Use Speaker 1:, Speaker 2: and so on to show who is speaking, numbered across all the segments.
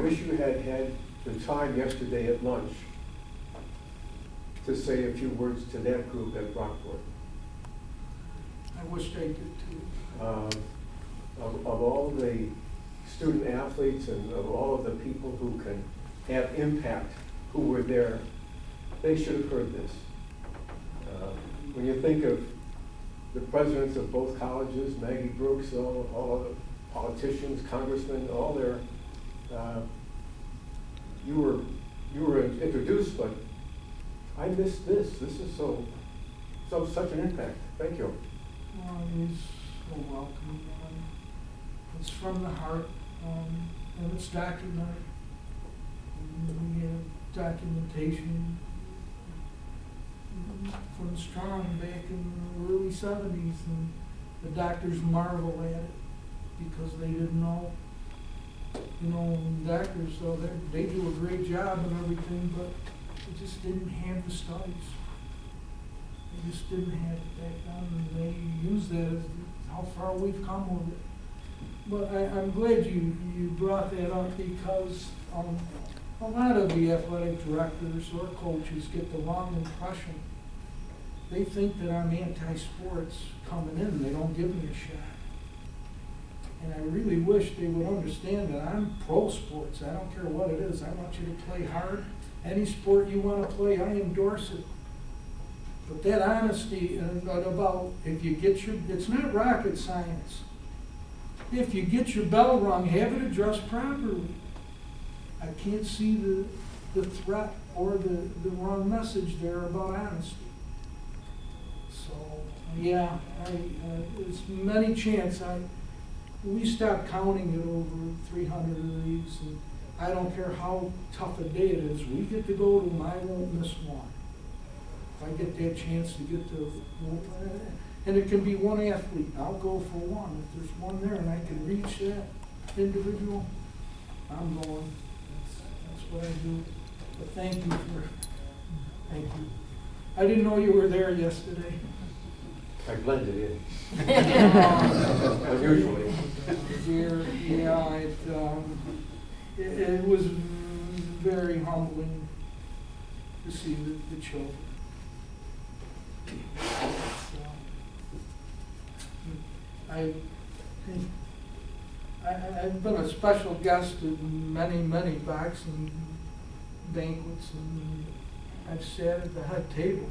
Speaker 1: wish you had had the time yesterday at lunch to say a few words to that group at Rockport.
Speaker 2: I wish I did too.
Speaker 1: Of all the student athletes and of all of the people who can have impact, who were there, they should have heard this. When you think of the presidents of both colleges, Maggie Brooks, all of the politicians, congressmen, all there, you were introduced, but I missed this. This is such an impact. Thank you.
Speaker 2: Well, he's so welcome. It's from the heart, and it's documented. We have documentation from Strong back in the early 70s, and the doctors marvel at it because they didn't know. You know, doctors, so they do a great job and everything, but they just didn't have the studies. They just didn't have it back then, and they use that as how far we've come with it. But I'm glad you brought that up because a lot of the athletic directors or coaches get the wrong impression. They think that I'm anti-sports coming in, they don't give me a shot. And I really wish they would understand that I'm pro-sports. I don't care what it is. I want you to play hard. Any sport you want to play, I endorse it. But that honesty about if you get it's not rocket science. If you get your bell rung, have it addressed properly. I can't see the threat or the wrong message there about honesty. So, yeah, it's many chance we stopped counting it over 300 of these, and I don't care how tough a day it is. We get to go to them, I won't miss one. If I get that chance to get to, and it can be one athlete, I'll go for one. If there's one there and I can reach that individual, I'm going. That's what I do. But thank you. I didn't know you were there yesterday.
Speaker 1: I blended in. Unusually.
Speaker 2: Yeah, it was very humbling to see the children. I've been a special guest at many boxing banquets, and I've sat at the head table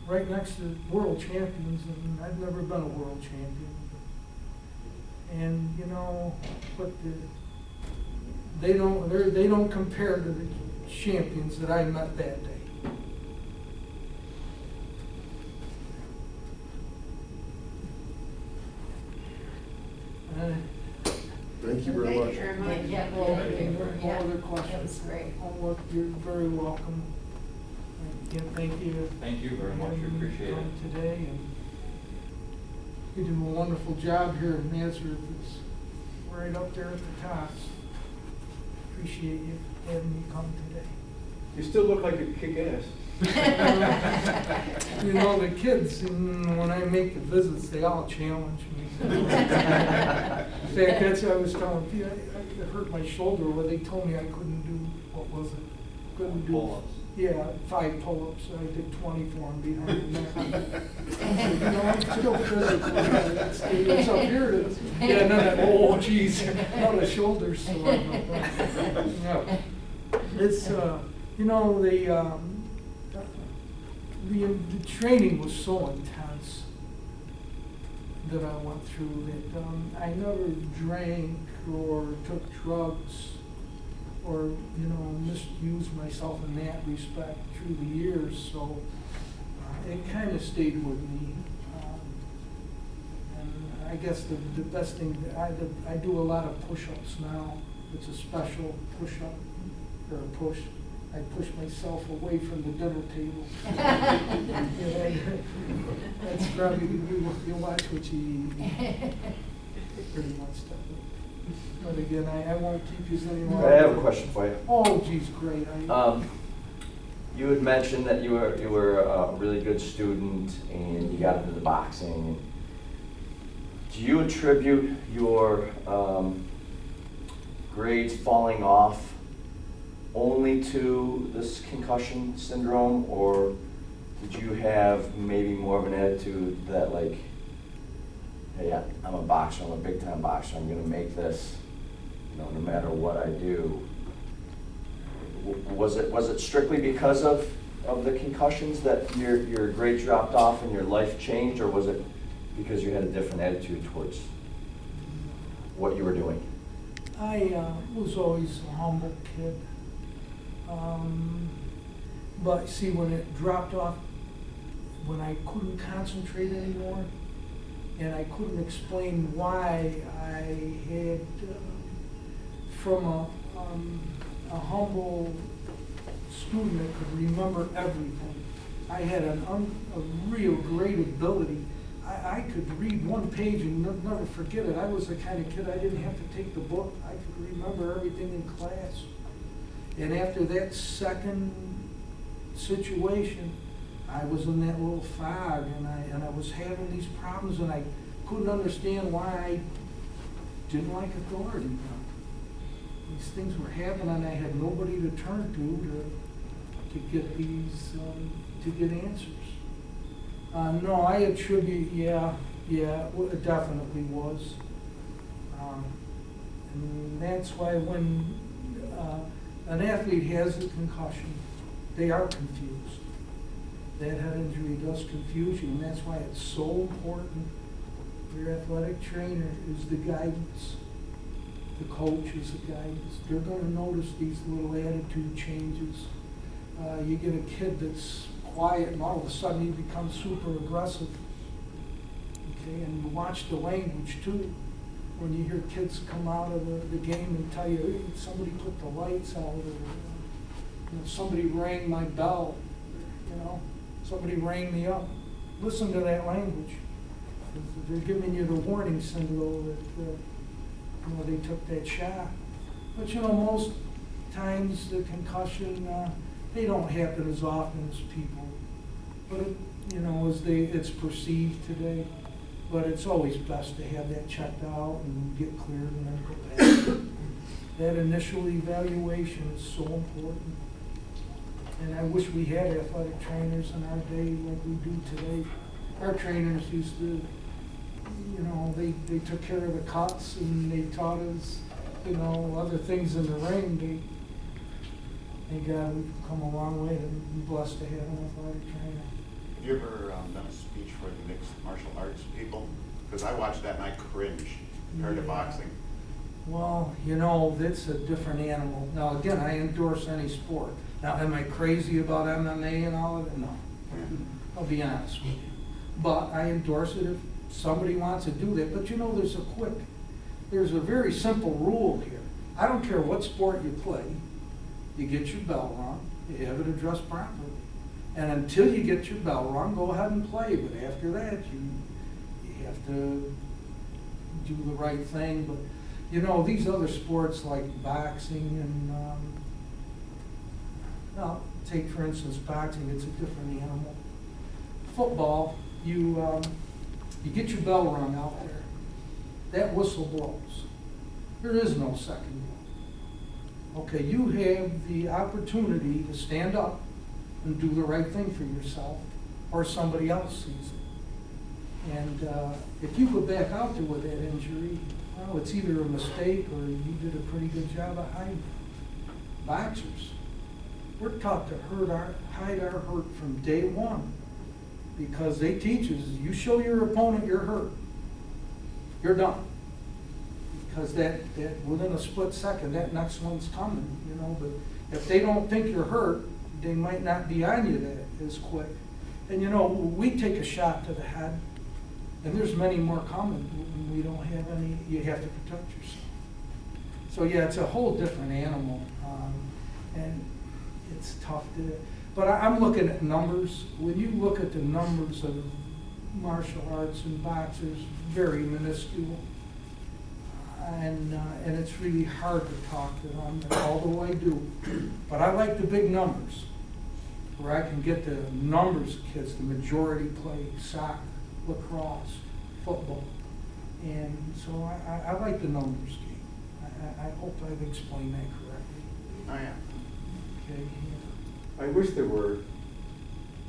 Speaker 2: right next to world champions, and I've never been a world champion. And you know, but they don't compare to the champions that I met that day.
Speaker 1: Thank you very much.
Speaker 3: Yeah,
Speaker 2: All other questions?
Speaker 3: that was great.
Speaker 2: Oh, you're very welcome. Again, thank you.
Speaker 4: Thank you very much. We appreciate it.
Speaker 2: Today, and you do a wonderful job here in Nazareth. It's right up there at the top. Appreciate you having me come today.
Speaker 1: You still look like you kick ass.
Speaker 2: You know, the kids, when I make the visits, they all challenge me. In fact, that's what I was telling you. I hurt my shoulder where they told me I couldn't do, what was it? Couldn't do
Speaker 4: Pull-ups.
Speaker 2: Yeah, 5 pull-ups. I did 20 for them behind the neck. You know, I'm still physical. It's up here. Yeah, no, oh, geez. Now the shoulder's sore. Yeah. It's, you know, the training was so intense that I went through that I never drank or took drugs or, you know, misused myself in that respect through the years. So it kind of stayed with me. And I guess the best thing, I do a lot of push-ups now. It's a special push-up or a push. I push myself away from the dinner table. That's probably, you watch what you eat. Pretty much stuff. But again, I won't keep you any longer.
Speaker 5: I have a question for you.
Speaker 2: Oh, geez, great.
Speaker 5: You had mentioned that you were a really good student and you got into the boxing. Do you attribute your grades falling off only to this concussion syndrome, or did you have maybe more of an attitude that like, hey, I'm a boxer, I'm a big time boxer, I'm gonna make this, no matter what I do? Was it strictly because of the concussions that your grades dropped off and your life changed, or was it because you had a different attitude towards what you were doing?
Speaker 2: I was always a humble kid. But see, when it dropped off, when I couldn't concentrate anymore, and I couldn't explain why I had, from a humble student that could remember everything, I had a real great ability. I could read one page and never forget it. I was the kind of kid, I didn't have to take the book. I could remember everything in class. And after that second situation, I was in that little fog, and I was having these problems, and I couldn't understand why I didn't like authority. These things were happening, and I had nobody to turn to get these, to get answers. No, I attribute, it definitely was. And that's why when an athlete has a concussion, they are confused. That head injury does confuse you, and that's why it's so important. Your athletic trainer is the guidance. The coach is the guidance. They're going to notice these little attitude changes. You get a kid that's quiet, and all of a sudden he becomes super aggressive. Okay, and you watch the language too. When you hear kids come out of the game and tell you, hey, somebody put the lights out, or somebody rang my bell, somebody rang me up. Listen to that language. They're giving you the warning signal that they took that shot. But most times the concussion, they don't happen as often as people. But it's perceived today. But it's always best to have that checked out and get cleared and then go back. That initial evaluation is so important. And I wish we had athletic trainers in our day like we do today. Our trainers used to, they took care of the cuts, and they taught us, other things in the ring. Thank God we've come a long way, and we're blessed to have an athletic trainer.
Speaker 3: Have you ever done a speech for the mixed martial arts people? Because I watched that and I cringed compared to boxing.
Speaker 2: Well, that's a different animal. Now, again, I endorse any sport. Now, am I crazy about MMA and all of it? No. I'll be honest with you. But I endorse it if somebody wants to do that. But there's a very simple rule here. I don't care what sport you play, you get your bell rung, you have it addressed properly. And until you get your bell rung, go ahead and play. But after that, you have to do the right thing. But these other sports like boxing and take for instance boxing. It's a different animal. Football, you get your bell rung out there. That whistle blows. There is no second blow. Okay, you have the opportunity to stand up and do the right thing for yourself, or somebody else sees it. And if you go back out there with that injury, well, it's either a mistake or you did a pretty good job of hiding it. Boxers, we're taught to hide our hurt from day one, because they teach us, you show your opponent you're hurt, you're done. Because that within a split second, that next one's coming, but if they don't think you're hurt, they might not be on you that as quick. And we take a shot to the head, and there's many more coming. We don't have any, you have to protect yourself. So yeah, it's a whole different animal, and it's tough to, but I'm looking at numbers. When you look at the numbers of martial arts and boxers, very minuscule. And it's really hard to talk to them, although I do. But I like the big numbers, where I can get the numbers of kids. The majority play soccer, lacrosse, football. And so I like the numbers game. I hope I've explained that correctly.
Speaker 3: Oh, yeah.
Speaker 2: Okay,
Speaker 1: I wish there were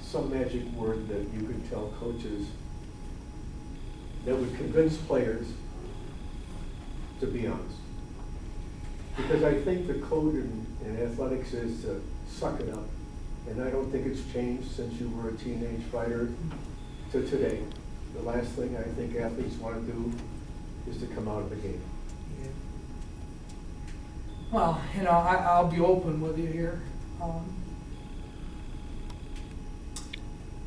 Speaker 1: some magic word that you could tell coaches that would convince players to be honest. Because I think the code in athletics is to suck it up. And I don't think it's changed since you were a teenage fighter to today. The last thing I think athletes want to do is to come out of the game.
Speaker 2: yeah. Well, you know, I'll be open with you here.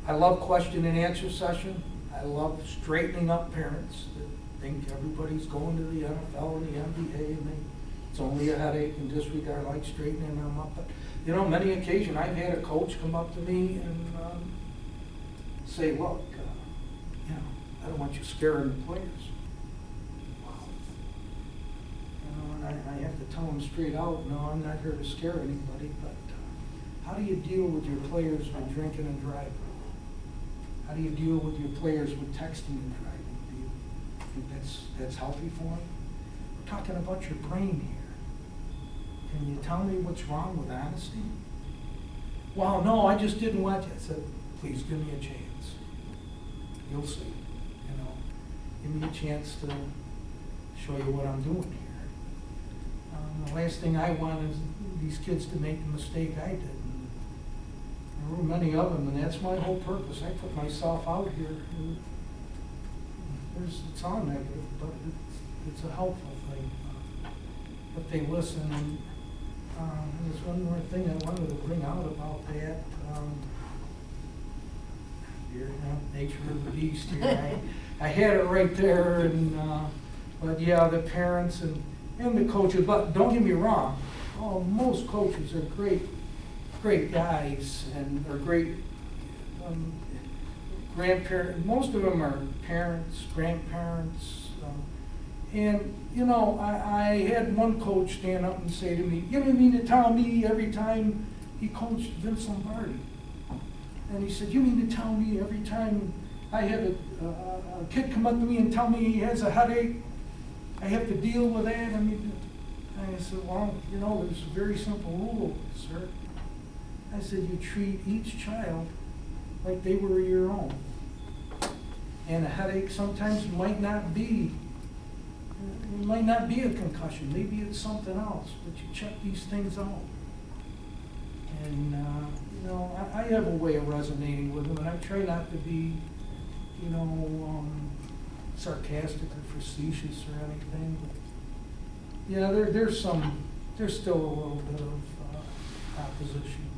Speaker 2: I love question and answer session. I love straightening up parents that think everybody's going to the NFL and the NBA and it's only a headache and disregard, like straightening them up. But, you know, many occasions I've had a coach come up to me and say, look, you know, I don't want you scaring the players. Wow. You know, and I have to tell them straight out, no, I'm not here to scare anybody, but how do you deal with your players with drinking and driving? How do you deal with your players with texting and driving? Do you think that's healthy for them? We're talking about your brain here. Can you tell me what's wrong with honesty? Well, no, I just didn't want you. I said, please give me a chance. You'll see. You know, give me a chance to show you what I'm doing here. The last thing I want is these kids to make the mistake I did. There were many of them, and that's my whole purpose. I put myself out here. It's all negative, but it's a helpful thing. If they listen, and there's one more thing I wanted to bring out about that. Here, nature of the beast here. I had it right there, and but yeah, the parents and the coaches. But don't get me wrong. Oh, most coaches are great guys and are great grandparents. Most of them are parents, grandparents. And, you know, I had one coach stand up and say to me, you didn't mean to tell me every time he coached Vince Lombardi. And he said, you mean to tell me every time I have a kid come up to me and tell me he has a headache, I have to deal with that? I mean, I said, well, you know, there's a very simple rule, sir. I said, you treat each child like they were your own. And a headache sometimes might not be a concussion. Maybe it's something else, but you check these things out. And, you know, I have a way of resonating with them, and I try not to be, you know, sarcastic or facetious or anything. But, yeah, there's still a little bit of opposition.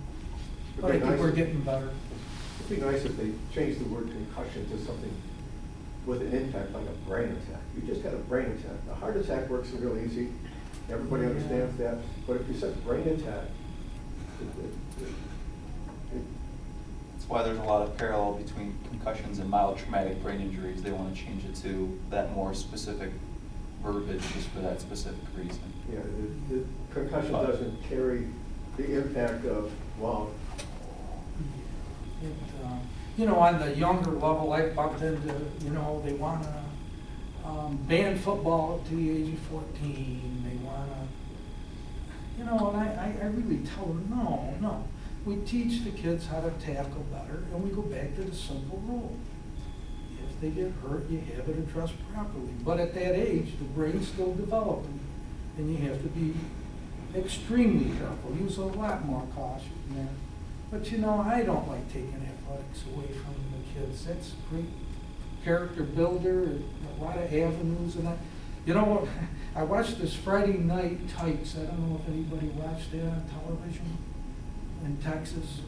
Speaker 2: But I think we're getting better.
Speaker 1: It'd be nice if they changed the word concussion to something with an impact like a brain attack. You just had a brain attack. A heart attack works real easy. Everybody understands that. But if you said brain attack,
Speaker 4: That's why there's a lot of parallel between concussions and mild traumatic brain injuries. They want to change it to that more specific verbiage just for that specific reason.
Speaker 1: yeah, the concussion doesn't carry the impact of, wow.
Speaker 2: You know, on the younger level, I bumped into, you know, they want to ban football up to the age of 14. They want to, you know, and I really tell them, no. We teach the kids how to tackle better, and we go back to the simple rule. If they get hurt, you have it addressed properly. But at that age, the brain's still developing, and you have to be extremely careful, use a lot more caution there. But you know, I don't like taking athletics away from the kids. That's a great character builder, a lot of avenues and that. You know what, I watched this Friday Night Tights. I don't know if anybody watched that on television in Texas.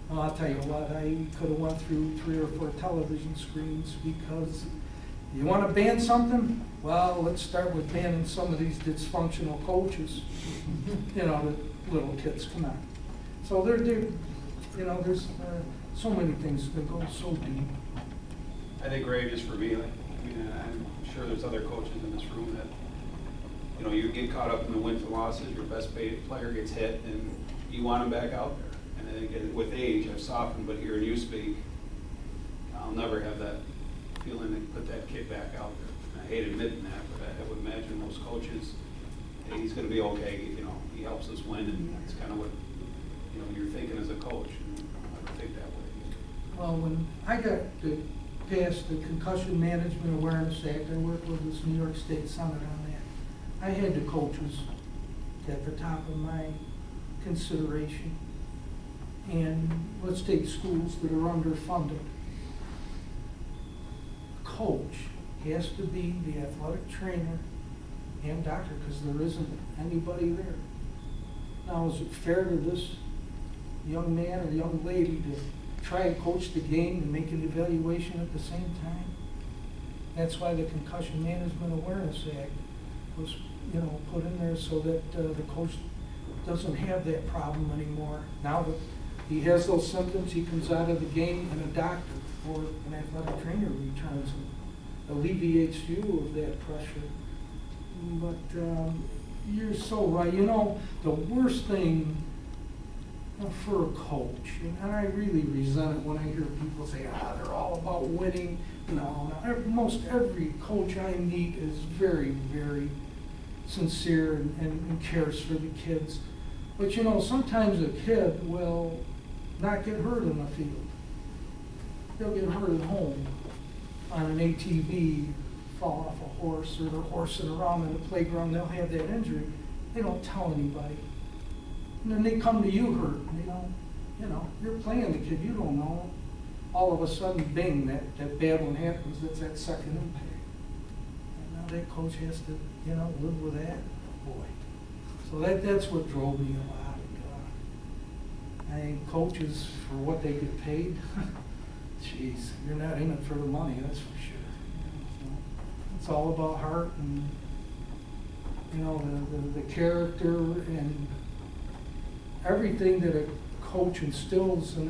Speaker 2: Well, I'll tell you what, I could have went through 3 or 4 television screens because you want to ban something? Well, let's start with banning some of these dysfunctional coaches. You know, the little kids, come on. So they're you know, there's so many things that go so deep.
Speaker 6: I think, Ray, just for me, like, I mean, I'm sure there's other coaches in this room that, you know, you get caught up in the wins and losses, your best paid player gets hit, and you want him back out there. And I think with age, I've softened, but hearing you speak, I'll never have that feeling to put that kid back out there. And I hate admitting that, but I would imagine most coaches, he's gonna be okay, you know, he helps us win, and that's kind of what, you know, you're thinking as a coach, and I would think that way.
Speaker 2: Well, when I got to pass the Concussion Management Awareness Act, I worked with this New York State Summit on that. I had the coaches at the top of my consideration. And let's take schools that are underfunded. Coach has to be the athletic trainer and doctor, because there isn't anybody there. Now, is it fair to this young man or young lady to try and coach the game and make an evaluation at the same time? That's why the Concussion Management Awareness Act was, you know, put in there so that the coach doesn't have that problem anymore. Now that he has those symptoms, he comes out of the game, and a doctor or an athletic trainer returns and alleviates you of that pressure. But you're so right. You know, the worst thing for a coach, and I really resent it when I hear people say, they're all about winning. No. Most every coach I meet is very, very sincere and cares for the kids. But you know, sometimes a kid will not get hurt in the field. They'll get hurt at home on an ATV, fall off a horse, or they're horsing around in the playground. They'll have that injury. They don't tell anybody. And then they come to you hurt. And they don't, you know, you're playing the kid. You don't know. All of a sudden, bing, that bad one happens. That's that second impact. And now that coach has to, you know, live with that. Boy. So that's what drove me a lot. I think coaches, for what they get paid, jeez, you're not in it for the money, that's for sure. So it's all about heart and, you know, the character and everything that a coach instills in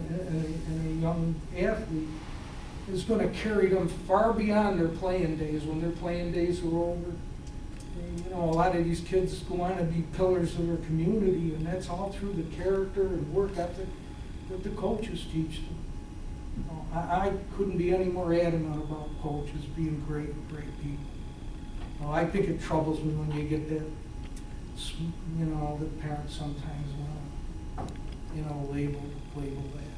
Speaker 2: a young athlete is going to carry them far beyond their playing days. When their playing days are over, you know, a lot of these kids go on to be pillars of their community, and that's all through the character and work ethic that the coaches teach them. You know, I couldn't be any more adamant about coaches being great people. You know, I think it troubles me when you get that, you know, the parents sometimes want to, you know, label that.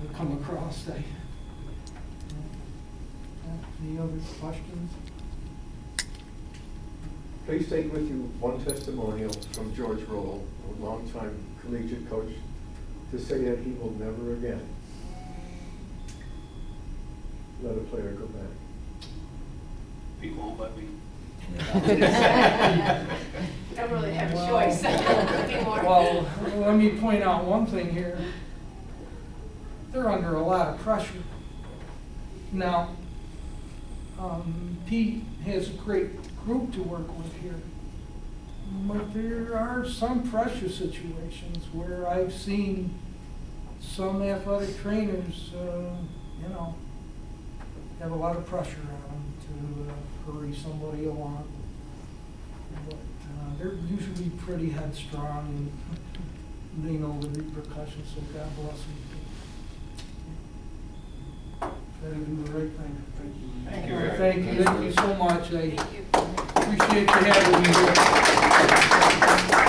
Speaker 2: I come across that. Any other questions?
Speaker 1: Please take with you one testimonial from George Roll, a longtime collegiate coach, to say that he will never again let a player go back.
Speaker 6: People won't let me.
Speaker 7: Don't really have a choice anymore.
Speaker 2: Well, let me point out one thing here. They're under a lot of pressure. Now, Pete has a great group to work with here, but there are some pressure situations where I've seen some athletic trainers, you know, have a lot of pressure on them to hurry somebody along. But they're usually pretty headstrong and they know the repercussions, so God bless them. Try to do the right thing.
Speaker 6: Thank you.
Speaker 2: Thank you so much. I
Speaker 7: Thank you.
Speaker 2: appreciate you having me here.